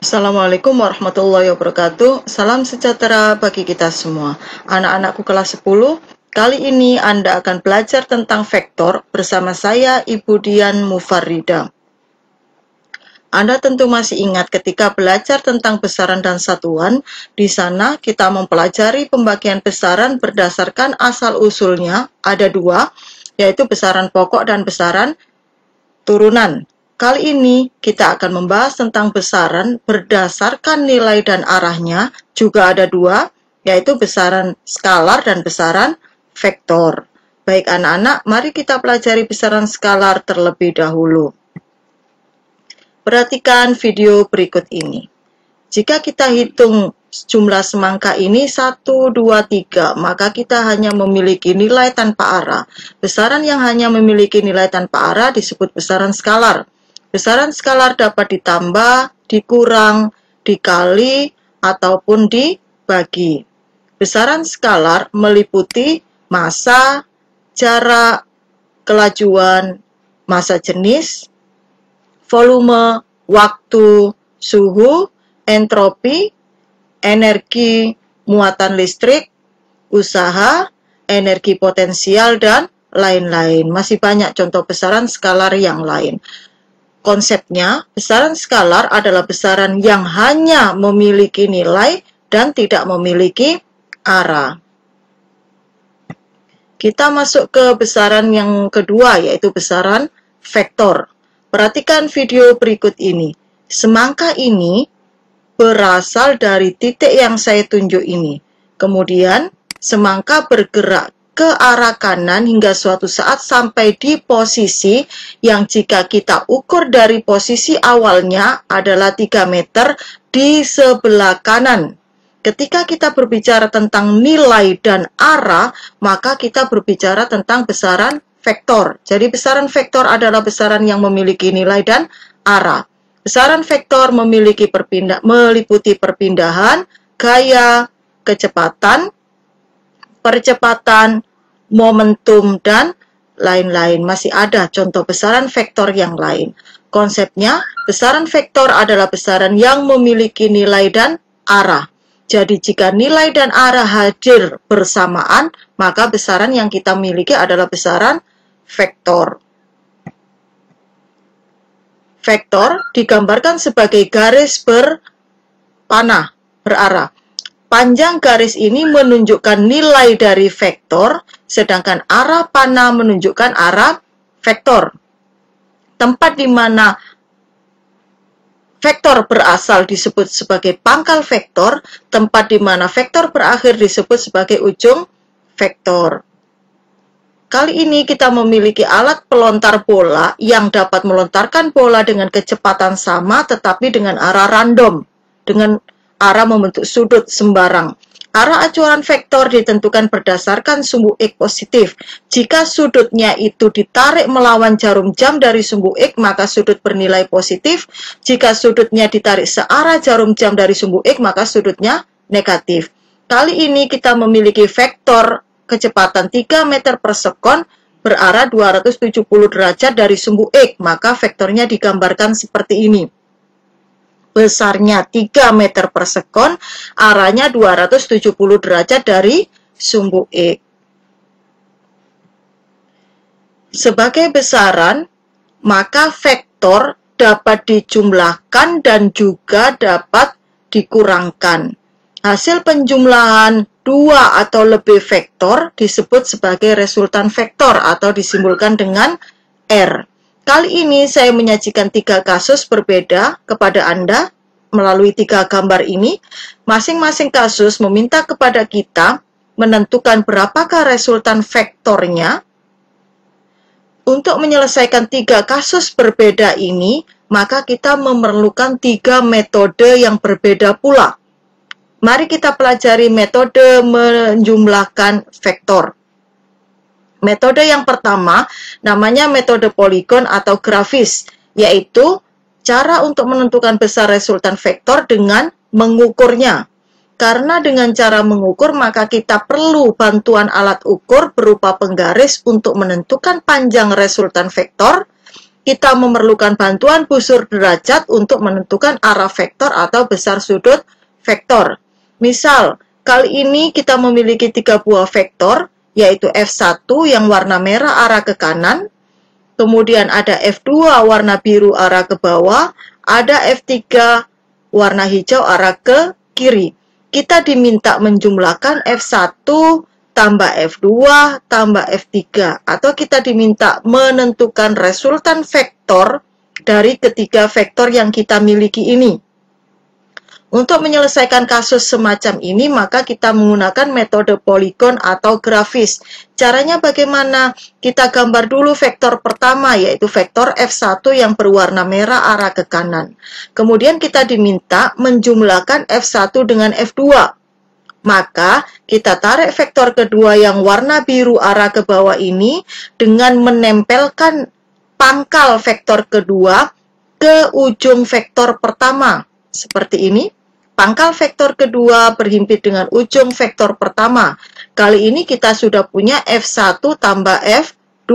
Assalamualaikum warahmatullahi wabarakatuh. Salam sejahtera bagi kita semua. Anak-anakku kelas 10, kali ini Anda akan belajar tentang vektor bersama saya Ibu Dian Mufarrida. Anda tentu masih ingat ketika belajar tentang besaran dan satuan, di sana kita mempelajari pembagian besaran berdasarkan asal-usulnya, ada dua, yaitu besaran pokok dan besaran turunan. Kali ini kita akan membahas tentang besaran berdasarkan nilai dan arahnya, juga ada dua, yaitu besaran skalar dan besaran vektor. Baik anak-anak, mari kita pelajari besaran skalar terlebih dahulu. Perhatikan video berikut ini. Jika kita hitung jumlah semangka ini 1, 2, 3, maka kita hanya memiliki nilai tanpa arah. Besaran yang hanya memiliki nilai tanpa arah disebut besaran skalar. Besaran skalar dapat ditambah, dikurang, dikali, ataupun dibagi. Besaran skalar meliputi massa, jarak, kelajuan, massa jenis, volume, waktu, suhu, entropi, energi, muatan listrik, usaha, energi potensial, dan lain-lain. Masih banyak contoh besaran skalar yang lain. Konsepnya, besaran skalar adalah besaran yang hanya memiliki nilai dan tidak memiliki arah. Kita masuk ke besaran yang kedua, yaitu besaran vektor. Perhatikan video berikut ini. Semangka ini berasal dari titik yang saya tunjuk ini. Kemudian, semangka bergerak ke arah kanan hingga suatu saat sampai di posisi yang jika kita ukur dari posisi awalnya adalah 3 meter di sebelah kanan. Ketika kita berbicara tentang nilai dan arah, maka kita berbicara tentang besaran vektor. Jadi besaran vektor adalah besaran yang memiliki nilai dan arah. Besaran vektor meliputi perpindahan, gaya, kecepatan, percepatan, momentum, dan lain-lain. Masih ada contoh besaran vektor yang lain. Konsepnya, besaran vektor adalah besaran yang memiliki nilai dan arah. Jadi jika nilai dan arah hadir bersamaan, maka besaran yang kita miliki adalah besaran vektor. Vektor digambarkan sebagai garis berpanah, berarah. Panjang garis ini menunjukkan nilai dari vektor, sedangkan arah panah menunjukkan arah vektor. Tempat di mana vektor berasal disebut sebagai pangkal vektor, tempat di mana vektor berakhir disebut sebagai ujung vektor. Kali ini kita memiliki alat pelontar bola yang dapat melontarkan bola dengan kecepatan sama tetapi dengan arah random, dengan arah membentuk sudut sembarang. Arah acuan vektor ditentukan berdasarkan sumbu X positif. Jika sudutnya itu ditarik melawan jarum jam dari sumbu X, maka sudut bernilai positif. Jika sudutnya ditarik searah jarum jam dari sumbu X, maka sudutnya negatif. Kali ini kita memiliki vektor kecepatan 3 meter per sekon berarah 270 derajat dari sumbu X, maka vektornya digambarkan seperti ini. Besarnya 3 meter per sekon, arahnya 270 derajat dari sumbu X. Sebagai besaran, maka vektor dapat dijumlahkan dan juga dapat dikurangkan. Hasil penjumlahan 2 atau lebih vektor disebut sebagai resultan vektor atau disimbolkan dengan R. Kali ini saya menyajikan 3 kasus berbeda kepada Anda melalui 3 gambar ini. Masing-masing kasus meminta kepada kita menentukan berapakah resultan vektornya. Untuk menyelesaikan 3 kasus berbeda ini, maka kita memerlukan 3 metode yang berbeda pula. Mari kita pelajari metode menjumlahkan vektor. Metode yang pertama namanya metode poligon atau grafis, yaitu cara untuk menentukan besar resultan vektor dengan mengukurnya. Karena dengan cara mengukur, maka kita perlu bantuan alat ukur berupa penggaris untuk menentukan panjang resultan vektor. kita memerlukan bantuan busur derajat untuk menentukan arah vektor atau besar sudut vektor. Misal, kali ini kita memiliki 3 buah vektor, yaitu F1 yang warna merah arah ke kanan, kemudian ada F2 warna biru arah ke bawah, ada F3 warna hijau arah ke kiri. Kita diminta menjumlahkan F1 tambah F2 tambah F3, atau kita diminta menentukan resultan vektor dari ketiga vektor yang kita miliki ini. Untuk menyelesaikan kasus semacam ini, maka kita menggunakan metode poligon atau grafis. Caranya bagaimana? Kita gambar dulu vektor pertama, yaitu vektor F1 yang berwarna merah arah ke kanan. Kemudian kita diminta menjumlahkan F1 dengan F2. Maka kita tarik vektor kedua yang warna biru arah ke bawah ini dengan menempelkan pangkal vektor kedua ke ujung vektor pertama. Seperti ini. Pangkal vektor kedua berhimpit dengan ujung vektor pertama. Kali ini kita sudah punya F1 tambah F2.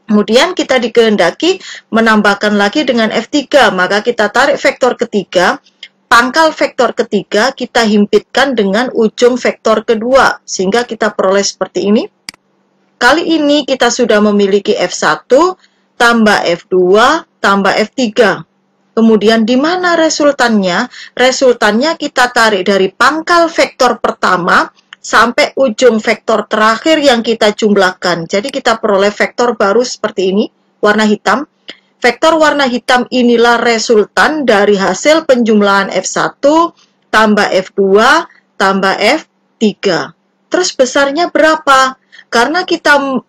Kemudian kita dikehendaki menambahkan lagi dengan F3. Maka kita tarik vektor ketiga. Pangkal vektor ketiga kita himpitkan dengan ujung vektor kedua. Sehingga kita peroleh seperti ini. Kali ini kita sudah memiliki F1 tambah F2 tambah F3. Kemudian di mana resultannya? Resultannya kita tarik dari pangkal vektor pertama sampai ujung vektor terakhir yang kita jumlahkan. Jadi kita peroleh vektor baru seperti ini, warna hitam. Vektor warna hitam inilah resultan dari hasil penjumlahan F1 tambah F2 tambah F3. Terus besarnya berapa? Karena kita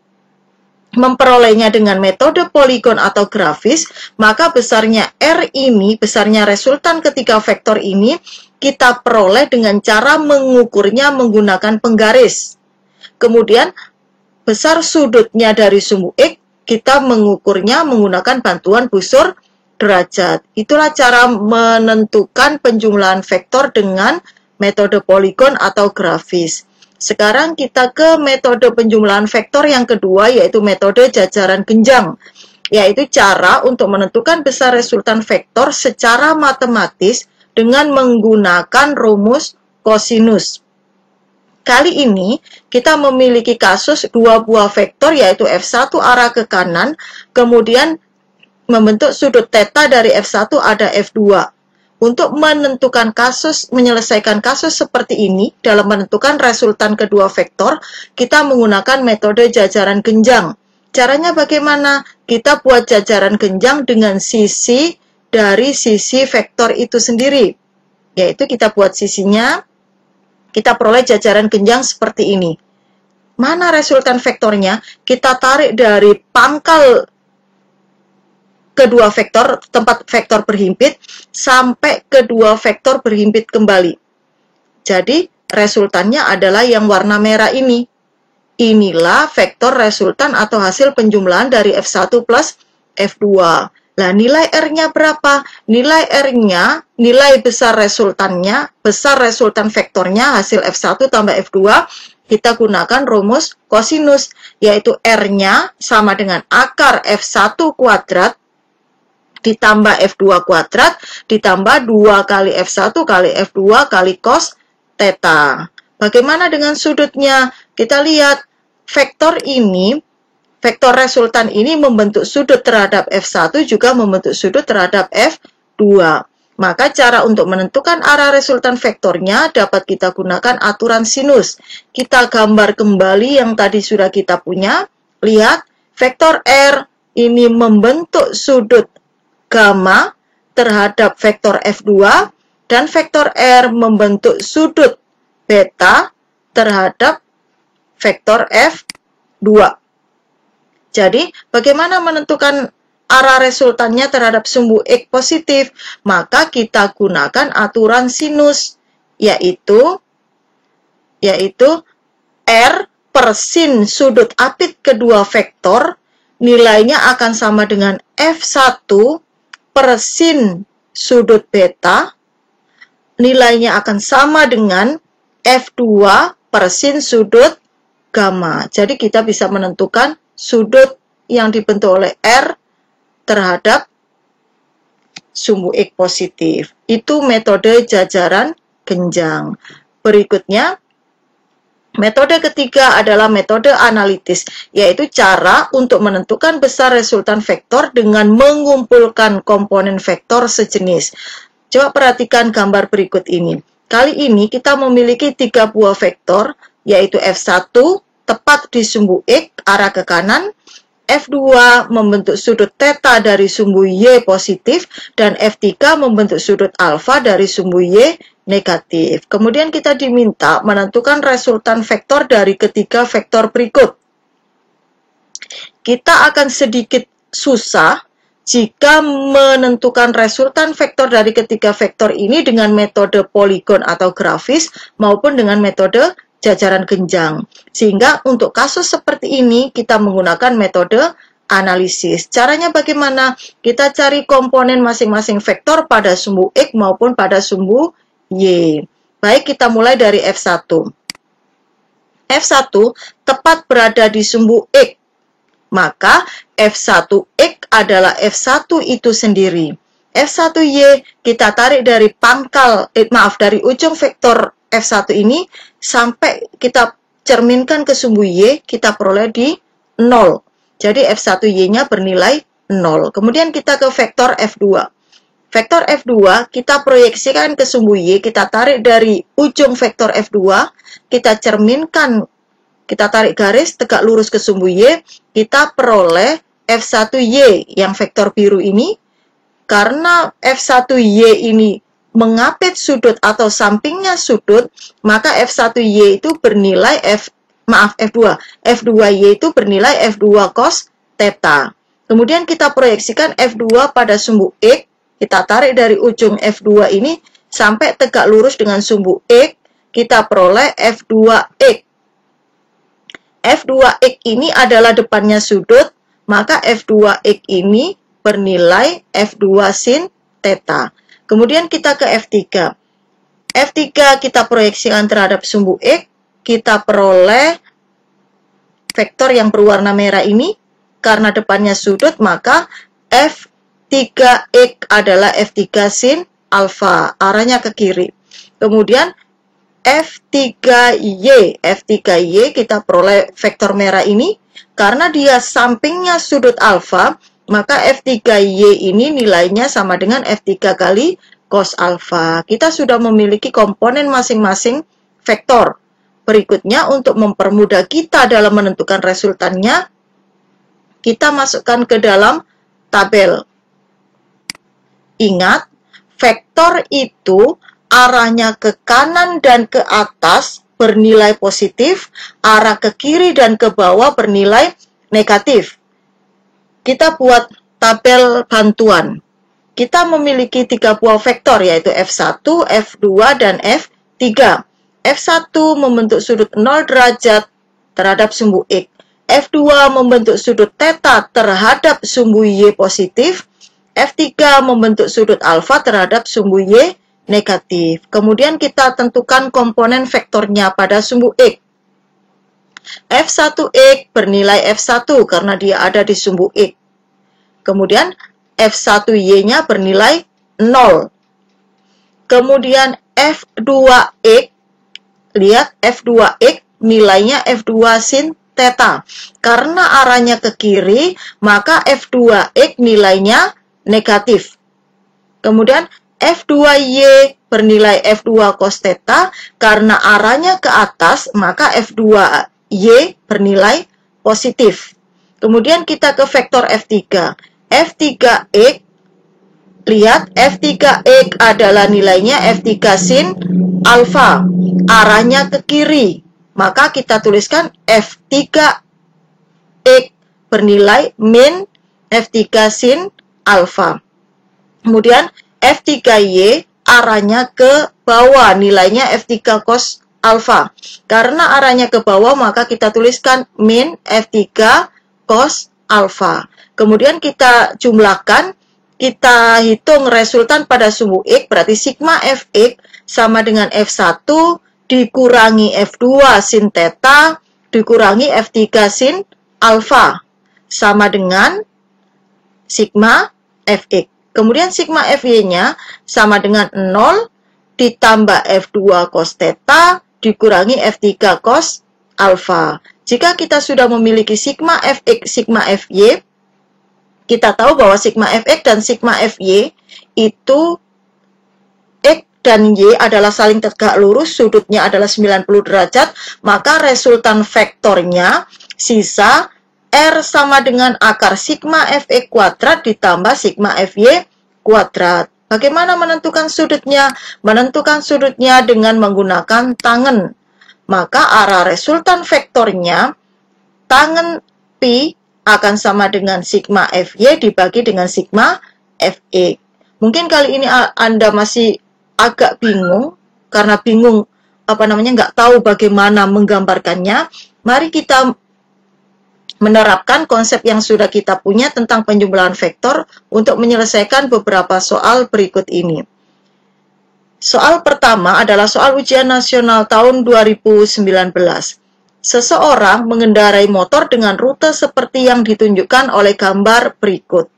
memperolehnya dengan metode poligon atau grafis, maka besarnya R ini, besarnya resultan ketiga vektor ini, kita peroleh dengan cara mengukurnya menggunakan penggaris. Kemudian, besar sudutnya dari sumbu X, kita mengukurnya menggunakan bantuan busur derajat. Itulah cara menentukan penjumlahan vektor dengan metode poligon atau grafis. Sekarang kita ke metode penjumlahan vektor yang kedua, yaitu metode jajaran genjang, yaitu cara untuk menentukan besar resultan vektor secara matematis dengan menggunakan rumus kosinus. Kali ini kita memiliki kasus 2 buah vektor, yaitu F1 arah ke kanan, kemudian membentuk sudut theta dari F1 ada F2. Untuk menentukan kasus, menyelesaikan kasus seperti ini, dalam menentukan resultan kedua vektor, kita menggunakan metode jajaran genjang. Caranya bagaimana? Kita buat jajaran genjang dengan sisi dari sisi vektor itu sendiri. Yaitu kita buat sisinya, kita peroleh jajaran genjang seperti ini. Mana resultan vektornya? Kita tarik dari pangkal kedua vektor, tempat vektor berhimpit, sampai kedua vektor berhimpit kembali. Jadi, resultannya adalah yang warna merah ini. Inilah vektor resultan atau hasil penjumlahan dari F1 plus F2. Nah, nilai R-nya berapa? Nilai R-nya, nilai besar resultannya, besar resultan vektornya, hasil F1 tambah F2, kita gunakan rumus kosinus, yaitu R-nya sama dengan akar F1 kuadrat, ditambah F2 kuadrat, ditambah 2 kali F1 kali F2 kali cos theta. Bagaimana dengan sudutnya? Kita lihat, vektor ini, vektor resultan ini membentuk sudut terhadap F1, juga membentuk sudut terhadap F2. Maka cara untuk menentukan arah resultan vektornya dapat kita gunakan aturan sinus. Kita gambar kembali yang tadi sudah kita punya. Lihat, vektor R ini membentuk sudut gamma terhadap vektor F2, dan vektor R membentuk sudut beta terhadap vektor F2. Jadi, bagaimana menentukan arah resultannya terhadap sumbu X positif? Maka kita gunakan aturan sinus, yaitu R per sin sudut apit kedua vektor, nilainya akan sama dengan F1 per sin sudut beta, nilainya akan sama dengan F2 per sin sudut gamma. Jadi kita bisa menentukan sudut yang dibentuk oleh R terhadap sumbu X positif. Itu metode jajaran genjang. Berikutnya, metode ketiga adalah metode analitis, yaitu cara untuk menentukan besar resultan vektor dengan mengumpulkan komponen vektor sejenis. Coba perhatikan gambar berikut ini. Kali ini kita memiliki 3 buah vektor, yaitu F1 tepat di sumbu X arah ke kanan, F2 membentuk sudut theta dari sumbu Y positif, dan F3 membentuk sudut alfa dari sumbu Y negatif. Kemudian kita diminta menentukan resultan vektor dari ketiga vektor berikut. Kita akan sedikit susah jika menentukan resultan vektor dari ketiga vektor ini dengan metode poligon atau grafis maupun dengan metode jajaran genjang. Sehingga untuk kasus seperti ini kita menggunakan metode analisis. Caranya bagaimana? Kita cari komponen masing-masing vektor pada sumbu X maupun pada sumbu Y. Baik, kita mulai dari F1. F1 tepat berada di sumbu X. Maka F1X adalah F1 itu sendiri. F1Y kita tarik dari dari ujung vektor F1 ini sampai kita cerminkan ke sumbu Y, kita peroleh di 0. Jadi F1Y-nya bernilai 0. Kemudian kita ke vektor F2. Vektor F2 kita proyeksikan ke sumbu Y, kita tarik dari ujung vektor F2, kita cerminkan, kita tarik garis tegak lurus ke sumbu Y, kita peroleh F1Y yang vektor biru ini. Karena F1Y ini mengapit sudut atau sampingnya sudut, maka F1Y itu bernilai F2. F2Y itu bernilai F2 cos theta. Kemudian kita proyeksikan F2 pada sumbu X, kita tarik dari ujung F2 ini sampai tegak lurus dengan sumbu X, kita peroleh F2X. F2X ini adalah depannya sudut, maka F2X ini bernilai F2 sin theta. Kemudian kita ke F3. F3 kita proyeksikan terhadap sumbu X, kita peroleh vektor yang berwarna merah ini. Karena depannya sudut, maka F3X adalah F3 sin alfa, arahnya ke kiri. Kemudian F3Y kita peroleh vektor merah ini. Karena dia sampingnya sudut alfa, maka F3Y ini nilainya sama dengan F3 kali cos alfa. Kita sudah memiliki komponen masing-masing vektor. Berikutnya, untuk mempermudah kita dalam menentukan resultannya, kita masukkan ke dalam tabel. Ingat, vektor itu arahnya ke kanan dan ke atas bernilai positif, arah ke kiri dan ke bawah bernilai negatif. Kita buat tabel bantuan. Kita memiliki 3 buah vektor, yaitu F1, F2, dan F3. F1 membentuk sudut 0 derajat terhadap sumbu X. F2 membentuk sudut theta terhadap sumbu Y positif. F3 membentuk sudut alfa terhadap sumbu Y negatif. Kemudian kita tentukan komponen vektornya pada sumbu X. F1X bernilai F1 karena dia ada di sumbu X. Kemudian F1Y-nya bernilai 0. Kemudian F2X, lihat F2X nilainya F2 sin theta. Karena arahnya ke kiri, maka F2X nilainya negatif. Kemudian F2Y bernilai F2 cos theta. Karena arahnya ke atas, maka F2Y bernilai positif. Kemudian kita ke vektor F3. F3X, lihat F3X adalah nilainya F3 sin alfa, arahnya ke kiri. Maka kita tuliskan F3X bernilai min F3 sin alfa. Kemudian F3Y arahnya ke bawah, nilainya F3 cos alfa. Karena arahnya ke bawah, maka kita tuliskan min F3 cos alfa. Kemudian kita jumlahkan, kita hitung resultan pada sumbu X, berarti sigma Fx sama dengan F1 dikurangi F2 sin theta dikurangi F3 sin alfa, sama dengan sigma Fx. Kemudian sigma Fy-nya sama dengan 0 ditambah F2 cos theta dikurangi F3 cos alpha. Jika kita sudah memiliki sigma Fx, sigma Fy, kita tahu bahwa sigma Fx dan sigma Fy itu X dan Y adalah saling tegak lurus, sudutnya adalah 90 derajat, maka resultan vektornya sisa R sama dengan akar sigma Fx kuadrat ditambah sigma Fy kuadrat. Bagaimana menentukan sudutnya? Menentukan sudutnya dengan menggunakan tangen. Maka arah resultan vektornya, tangen Pi akan sama dengan sigma Fy dibagi dengan sigma Fx. Mungkin kali ini Anda masih agak bingung, karena bingung, nggak tahu bagaimana menggambarkannya. Mari kita menerapkan konsep yang sudah kita punya tentang penjumlahan vektor untuk menyelesaikan beberapa soal berikut ini. Soal pertama adalah soal ujian nasional tahun 2019. Seseorang mengendarai motor dengan rute seperti yang ditunjukkan oleh gambar berikut.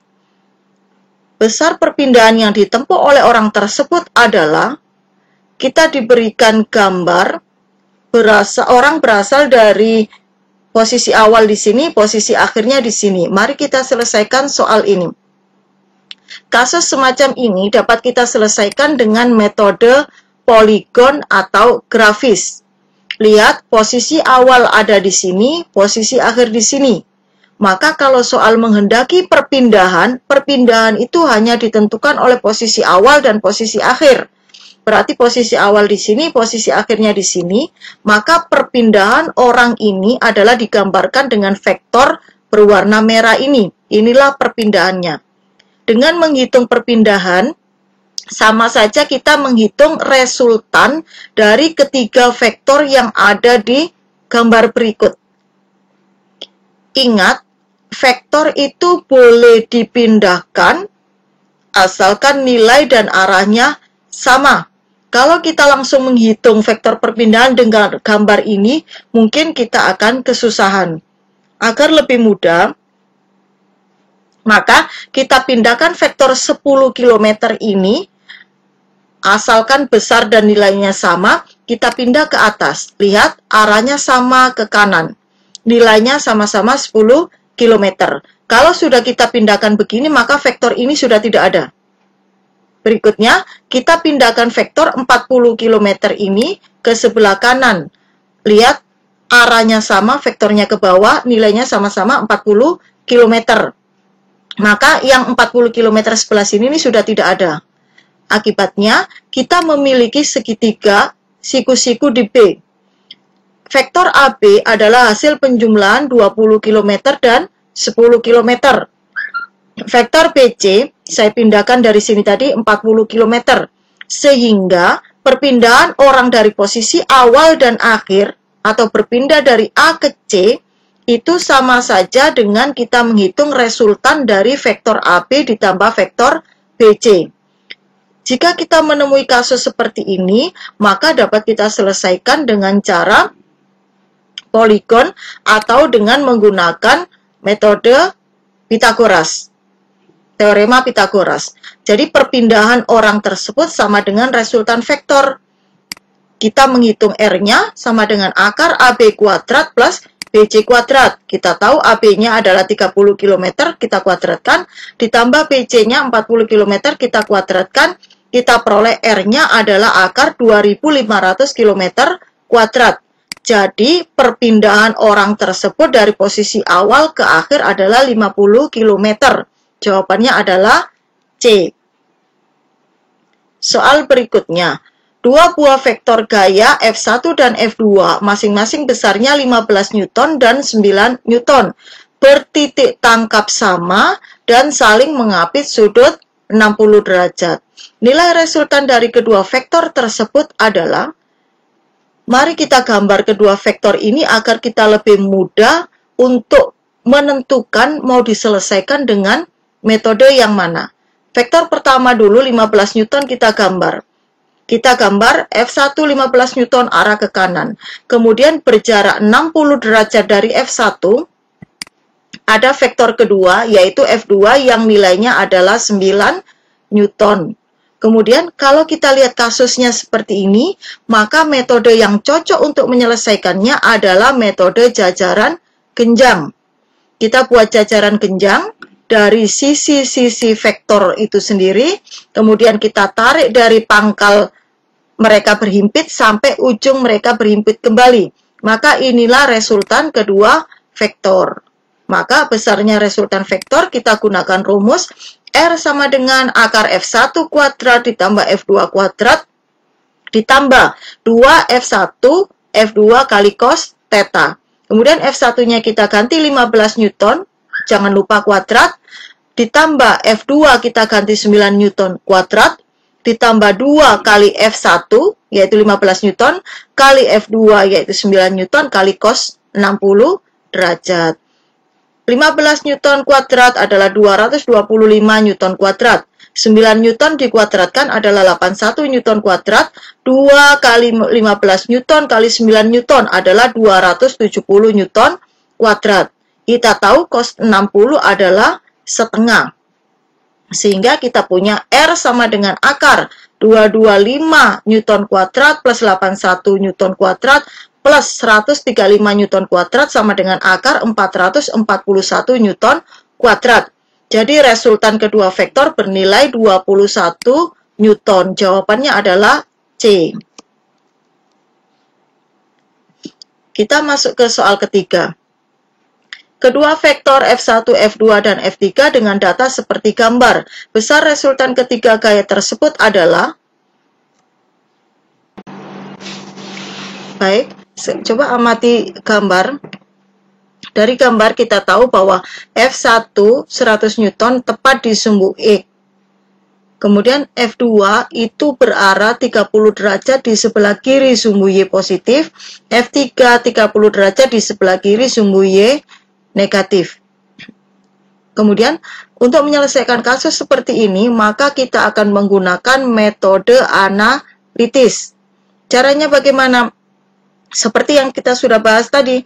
Besar perpindahan yang ditempuh oleh orang tersebut adalah, kita diberikan gambar, orang berasal dari posisi awal di sini, posisi akhirnya di sini. Mari kita selesaikan soal ini. Kasus semacam ini dapat kita selesaikan dengan metode poligon atau grafis. Lihat, posisi awal ada di sini, posisi akhir di sini. Maka kalau soal menghendaki perpindahan, perpindahan itu hanya ditentukan oleh posisi awal dan posisi akhir. Berarti posisi awal di sini, posisi akhirnya di sini, maka perpindahan orang ini adalah digambarkan dengan vektor berwarna merah ini. Inilah perpindahannya. Dengan menghitung perpindahan, sama saja kita menghitung resultan dari ketiga vektor yang ada di gambar berikut. Ingat, vektor itu boleh dipindahkan asalkan nilai dan arahnya sama. Kalau kita langsung menghitung vektor perpindahan dengan gambar ini, mungkin kita akan kesusahan. Agar lebih mudah, maka kita pindahkan vektor 10 km ini, asalkan besar dan nilainya sama, kita pindah ke atas. Lihat, arahnya sama ke kanan. Nilainya sama-sama 10 km. Kalau sudah kita pindahkan begini, maka vektor ini sudah tidak ada. Berikutnya, kita pindahkan vektor 40 km ini ke sebelah kanan. Lihat, arahnya sama, vektornya ke bawah, nilainya sama-sama 40 km. Maka yang 40 km sebelah sini ini sudah tidak ada. Akibatnya, kita memiliki segitiga siku-siku di B. Vektor AB adalah hasil penjumlahan 20 km dan 10 km. Vektor BC, saya pindahkan dari sini tadi 40 km. Sehingga perpindahan orang dari posisi awal dan akhir, atau berpindah dari A ke C, itu sama saja dengan kita menghitung resultan dari vektor AB ditambah vektor BC. Jika kita menemui kasus seperti ini, maka dapat kita selesaikan dengan cara poligon atau dengan menggunakan metode Pitagoras. Teorema Pitagoras. Jadi perpindahan orang tersebut sama dengan resultan vektor. Kita menghitung R-nya sama dengan akar AB kuadrat plus BC kuadrat. Kita tahu AB-nya adalah 30 km, kita kuadratkan. Ditambah BC-nya 40 km, kita kuadratkan. Kita peroleh R-nya adalah akar 2500 km kuadrat. Jadi perpindahan orang tersebut dari posisi awal ke akhir adalah 50 km. Jawabannya adalah C. Soal berikutnya. Dua buah vektor gaya F1 dan F2, masing-masing besarnya 15 Newton dan 9 Newton, bertitik tangkap sama dan saling mengapit sudut 60 derajat. Nilai resultan dari kedua vektor tersebut adalah, mari kita gambar kedua vektor ini agar kita lebih mudah untuk menentukan mau diselesaikan dengan metode yang mana. Vektor pertama dulu 15 Newton kita gambar. Kita gambar F1 15 Newton arah ke kanan. Kemudian berjarak 60 derajat dari F1, Ada vektor kedua, yaitu F2 yang nilainya adalah 9 Newton. Kemudian kalau kita lihat kasusnya seperti ini, maka metode yang cocok untuk menyelesaikannya adalah metode jajaran genjang. Kita buat jajaran genjang dari sisi-sisi vektor itu sendiri, kemudian kita tarik dari pangkal mereka berhimpit sampai ujung mereka berhimpit kembali. Maka inilah resultan kedua vektor. Maka besarnya resultan vektor kita gunakan rumus R sama dengan akar F1 kuadrat ditambah F2 kuadrat ditambah 2F1 F2 kali cos theta. Kemudian F1-nya kita ganti 15 Newton, jangan lupa kuadrat, ditambah F2 kita ganti 9 Newton kuadrat, ditambah 2 kali F1 yaitu 15 Newton kali F2 yaitu 9 Newton kali cos 60 derajat. 15 Newton kuadrat adalah 225 Newton kuadrat. 9 Newton dikuadratkan adalah 81 Newton kuadrat. 2 kali 15 Newton kali 9 Newton adalah 270 Newton kuadrat. Kita tahu cos 60 adalah setengah. Sehingga kita punya R sama dengan akar 225 Newton kuadrat plus 81 Newton kuadrat plus 135 Newton kuadrat sama dengan akar 441 Newton kuadrat. Jadi resultan kedua vektor bernilai 21 Newton. Jawabannya adalah C. Kita masuk ke soal ketiga. Kedua vektor F1, F2, dan F3 dengan data seperti gambar. Besar resultan ketiga gaya tersebut adalah... Baik. Coba amati gambar. Dari gambar kita tahu bahwa F1 100 Newton tepat di sumbu X. Kemudian F2 itu berarah 30 derajat di sebelah kiri sumbu Y positif. F3 30 derajat di sebelah kiri sumbu Y negatif. Kemudian untuk menyelesaikan kasus seperti ini, maka kita akan menggunakan metode analitis. Caranya bagaimana? Seperti yang kita sudah bahas tadi,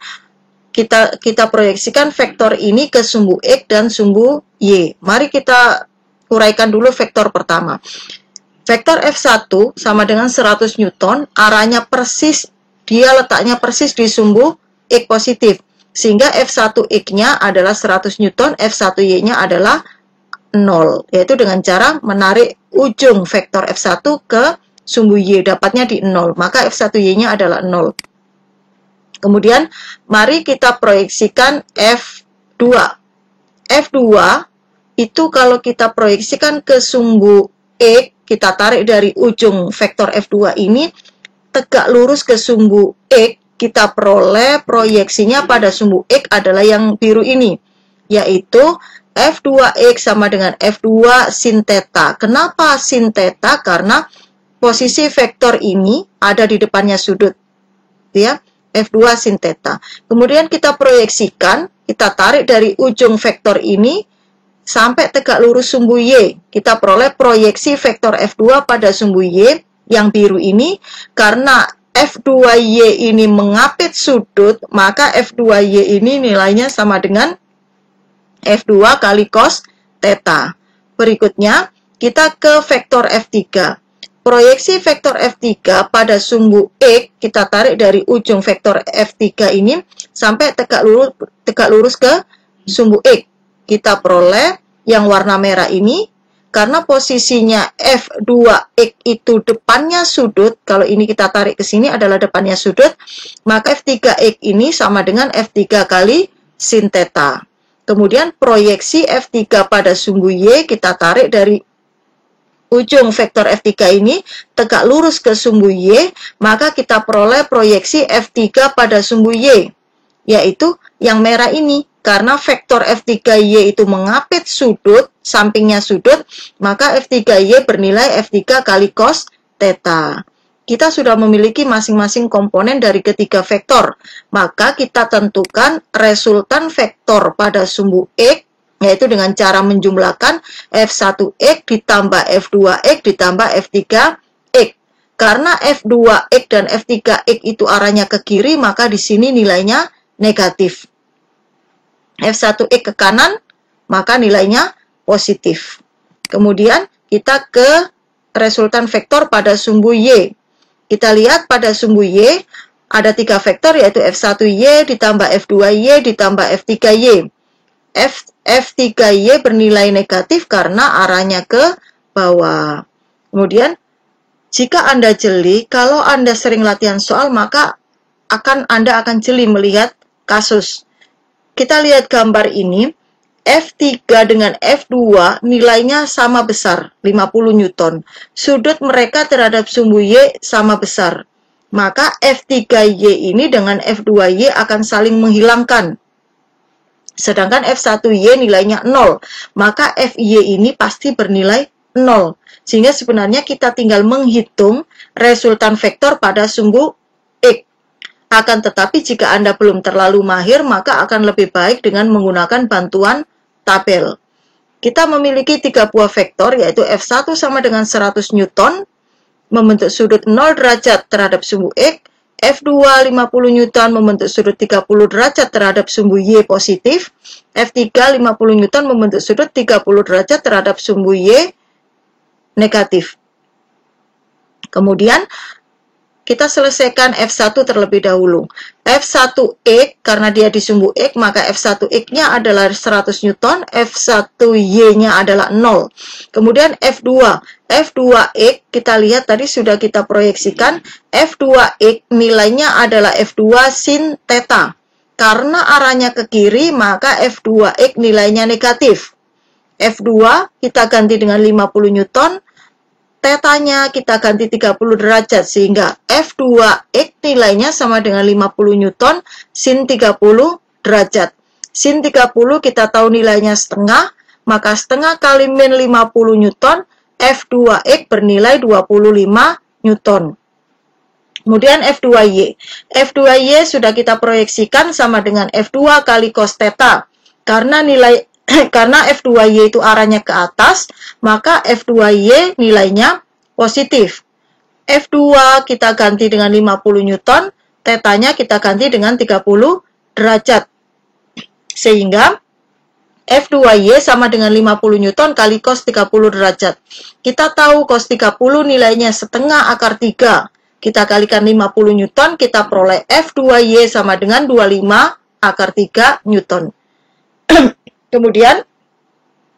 kita proyeksikan vektor ini ke sumbu X dan sumbu Y. Mari kita uraikan dulu vektor pertama. Vektor F1 sama dengan 100 Newton, arahnya persis, dia letaknya persis di sumbu X positif. Sehingga F1X-nya adalah 100 Newton, F1Y-nya adalah 0. Yaitu dengan cara menarik ujung vektor F1 ke sumbu Y, dapatnya di 0. Maka F1Y-nya adalah 0. Kemudian, mari kita proyeksikan F2. F2 itu kalau kita proyeksikan ke sumbu X, kita tarik dari ujung vektor F2 ini, tegak lurus ke sumbu X, kita peroleh proyeksinya pada sumbu X adalah yang biru ini, yaitu F2X sama dengan F2 sin theta. Kenapa sin theta? Karena posisi vektor ini ada di depannya sudut, ya. F2 sin theta. Kemudian kita proyeksikan, kita tarik dari ujung vektor ini sampai tegak lurus sumbu Y. Kita peroleh proyeksi vektor F2 pada sumbu Y yang biru ini. Karena F2Y ini mengapit sudut, maka F2Y ini nilainya sama dengan F2 kali cos theta. Berikutnya, kita ke vektor F3. Proyeksi vektor F3 pada sumbu X, kita tarik dari ujung vektor F3 ini sampai tegak lurus ke sumbu X. Kita peroleh yang warna merah ini, karena posisinya F2X itu depannya sudut, kalau ini kita tarik ke sini adalah depannya sudut, maka F3X ini sama dengan F3 kali sin theta. Kemudian proyeksi F3 pada sumbu Y, kita tarik dari ujung vektor F3 ini tegak lurus ke sumbu Y, maka kita peroleh proyeksi F3 pada sumbu Y, yaitu yang merah ini. Karena vektor F3Y itu mengapit sudut, sampingnya sudut, maka F3Y bernilai F3 kali cos theta. Kita sudah memiliki masing-masing komponen dari ketiga vektor, maka kita tentukan resultan vektor pada sumbu X, yaitu dengan cara menjumlahkan F1X ditambah F2X ditambah F3X. Karena F2X dan F3X itu arahnya ke kiri, maka di sini nilainya negatif. F1X ke kanan, maka nilainya positif. Kemudian kita ke resultan vektor pada sumbu Y. Kita lihat pada sumbu Y ada 3 vektor, yaitu F1Y ditambah F2Y ditambah F3Y. F3Y bernilai negatif karena arahnya ke bawah. Kemudian, jika Anda jeli, kalau Anda sering latihan soal, maka Anda akan jeli melihat kasus. Kita lihat gambar ini, F3 dengan F2 nilainya sama besar, 50 Newton. Sudut mereka terhadap sumbu Y sama besar. Maka F3Y ini dengan F2Y akan saling menghilangkan. Sedangkan F1Y nilainya 0. Maka FY ini pasti bernilai 0. Sehingga sebenarnya kita tinggal menghitung resultan vektor pada sumbu X. Akan tetapi jika Anda belum terlalu mahir, maka akan lebih baik dengan menggunakan bantuan tabel. Kita memiliki 3 buah vektor, yaitu F1 sama dengan 100 Newton, membentuk sudut 0 derajat terhadap sumbu X, F2 50 Newton membentuk sudut 30 derajat terhadap sumbu Y positif, F3 50 Newton membentuk sudut 30 derajat terhadap sumbu Y negatif. Kemudian, kita selesaikan F1 terlebih dahulu. F1X, karena dia di sumbu X, maka F1X-nya adalah 100 Newton, F1Y-nya adalah 0. Kemudian F2. F2X, kita lihat tadi sudah kita proyeksikan, F2X nilainya adalah F2 sin theta. Karena arahnya ke kiri, maka F2X nilainya negatif. F2 kita ganti dengan 50 Newton, tetanya kita ganti 30 derajat, sehingga F2X nilainya sama dengan 50 Newton sin 30 derajat. Sin 30 kita tahu nilainya setengah, maka setengah kali min 50 Newton, F2X bernilai 25 Newton. Kemudian F2Y. F2Y sudah kita proyeksikan sama dengan F2 kali cos theta. Karena F2Y itu arahnya ke atas, maka F2Y nilainya positif. F2 kita ganti dengan 50 Newton, tetanya kita ganti dengan 30 derajat. Sehingga F2Y sama dengan 50 Newton kali cos 30 derajat. Kita tahu cos 30 nilainya setengah akar 3. Kita kalikan 50 Newton, kita peroleh F2Y sama dengan 25 akar 3 Newton. Kemudian,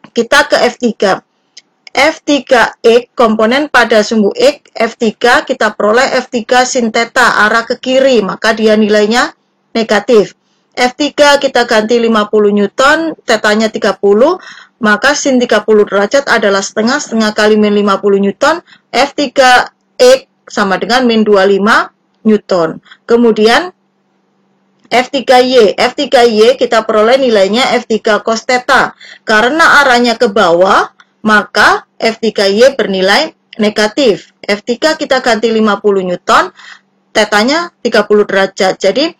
kita ke F3. F3X, komponen pada sumbu X, F3 kita peroleh F3 sin theta, arah ke kiri, maka dia nilainya negatif. F3 kita ganti 50 Newton, tetanya 30, maka sin 30 derajat adalah setengah kali min 50 Newton, F3X sama dengan min 25 Newton. Kemudian, F3Y kita peroleh nilainya F3 cos theta. Karena arahnya ke bawah, maka F3Y bernilai negatif. F3 kita ganti 50 Newton, tetanya 30 derajat. Jadi,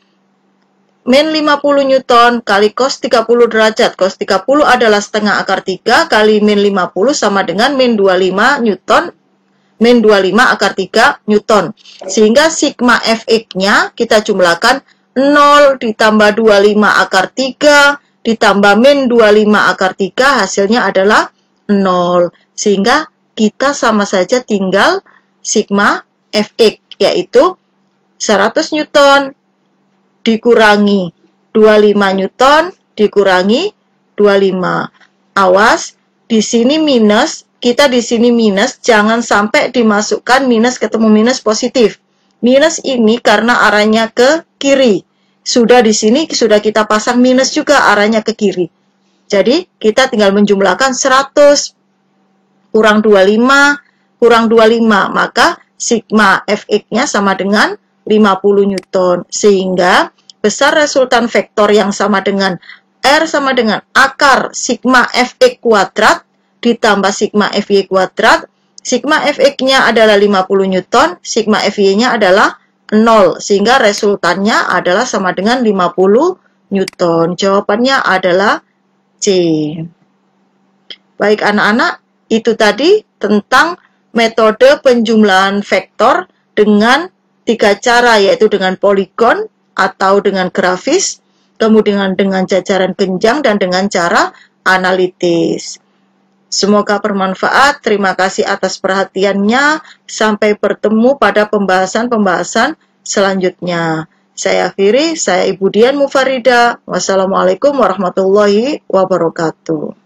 min 50 Newton kali cos 30 derajat. Cos 30 adalah setengah akar 3 kali min 50 sama dengan min 25 Newton. Min 25 akar 3 Newton. Sehingga sigma Fx-nya kita jumlahkan 0 ditambah 25 akar 3 ditambah min 25 akar 3, hasilnya adalah 0. Sehingga kita sama saja tinggal sigma Fx, yaitu 100 Newton dikurangi 25 Newton dikurangi 25. Awas, di sini minus, kita di sini minus, jangan sampai dimasukkan minus ketemu minus positif. Minus ini karena arahnya ke kiri. Sudah di sini sudah kita pasang minus juga arahnya ke kiri. Jadi kita tinggal menjumlahkan 100 kurang 25 kurang 25, maka sigma Fx-nya sama dengan 50 Newton. Sehingga besar resultan vektor yang sama dengan R sama dengan akar sigma Fx kuadrat ditambah sigma Fy kuadrat. Sigma Fx-nya adalah 50 Newton, sigma Fy-nya adalah 0, sehingga resultannya adalah sama dengan 50 Newton. Jawabannya adalah C. Baik anak-anak, itu tadi tentang metode penjumlahan vektor dengan 3 cara, yaitu dengan poligon atau dengan grafis. kemudian dengan jajaran genjang dan dengan cara analitis. Semoga bermanfaat. Terima kasih atas perhatiannya. Sampai bertemu pada pembahasan-pembahasan selanjutnya. Saya akhiri, saya Ibu Dian Mufarida. Wassalamualaikum warahmatullahi wabarakatuh.